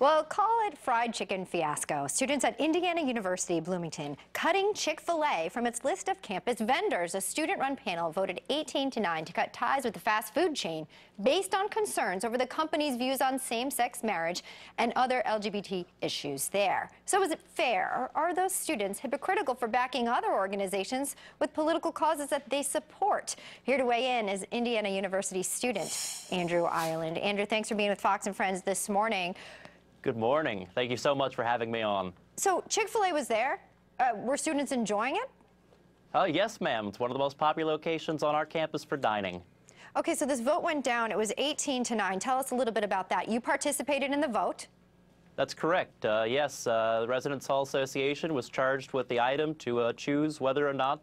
Well, call it fried chicken fiasco. Students at Indiana University Bloomington cutting Chick-fil-A from its list of campus vendors. A student-run panel voted 18-9 to cut ties with the fast food chain based on concerns over the company's views on same-sex marriage and other LGBT issues there. So is it fair, or are those students hypocritical for backing other organizations with political causes that they support? Here to weigh in is Indiana University student Andrew Ireland. Andrew, thanks for being with Fox and Friends this morning. Good morning. Thank you so much for having me on. So Chick-fil-A was there. Were students enjoying it? Yes, ma'am. It's one of the most popular locations on our campus for dining. Okay, so this vote went down. It was 18-9. Tell us a little bit about that. You participated in the vote. That's correct. Yes, the Residence Hall Association was charged with the item to choose whether or not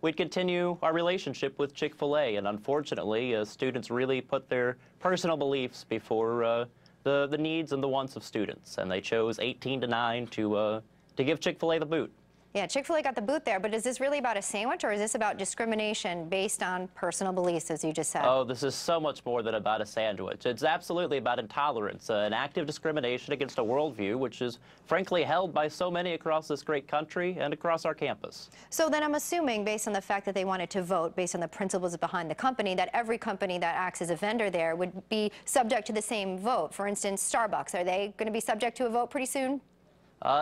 we'd continue our relationship with Chick-fil-A. And unfortunately, students really put their personal beliefs before the needs and the wants of students, and they chose 18-9 to give Chick-fil-A the boot. Yeah, Chick-fil-A got the boot there, but is this really about a sandwich, or is this about discrimination based on personal beliefs, as you just said? Oh, this is so much more than about a sandwich. It's absolutely about intolerance, an active discrimination against a worldview which is frankly held by so many across this great country and across our campus. So then I'm assuming, based on the fact that they wanted to vote, based on the principles behind the company, that every company that acts as a vendor there would be subject to the same vote. For instance, Starbucks, are they going to be subject to a vote pretty soon?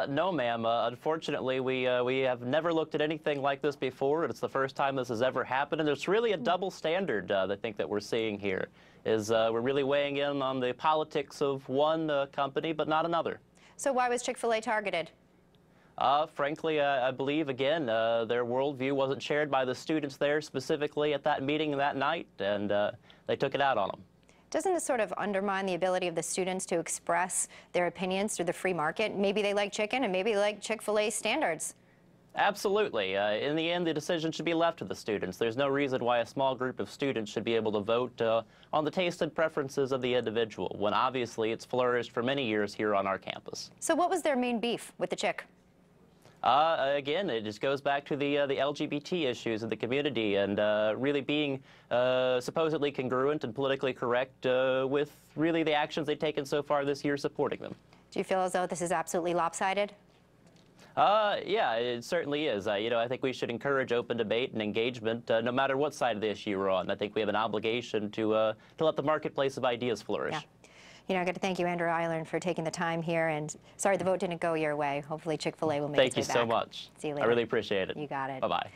No, ma'am. Unfortunately, we have never looked at anything like this before. It's the first time this has ever happened, and there's really a double standard, I think, that we're seeing here. We're really weighing in on the politics of one company, but not another. So why was Chick-fil-A targeted? Frankly, I believe, again, their worldview wasn't shared by the students there specifically at that meeting that night, and they took it out on them. Doesn't this sort of undermine the ability of the students to express their opinions through the free market? Maybe they like chicken and maybe they like Chick-fil-A standards. Absolutely. In the end, the decision should be left to the students. There's no reason why a small group of students should be able to vote on the taste and preferences of the individual, when obviously it's flourished for many years here on our campus. So what was their main beef with the Chick? Again, it just goes back to the LGBT issues in the community and really being supposedly congruent and politically correct with really the actions they've taken so far this year supporting them. Do you feel as though this is absolutely lopsided? Yeah, it certainly is. I think we should encourage open debate and engagement no matter what side of the issue we're on. I think we have an obligation to let the marketplace of ideas flourish. Yeah. I got to thank you, Andrew Ireland, for taking the time here. And sorry the vote didn't go your way. Hopefully Chick-fil-A will make its way back. Thank you so much. See you later. I really appreciate it. You got it. Bye-bye.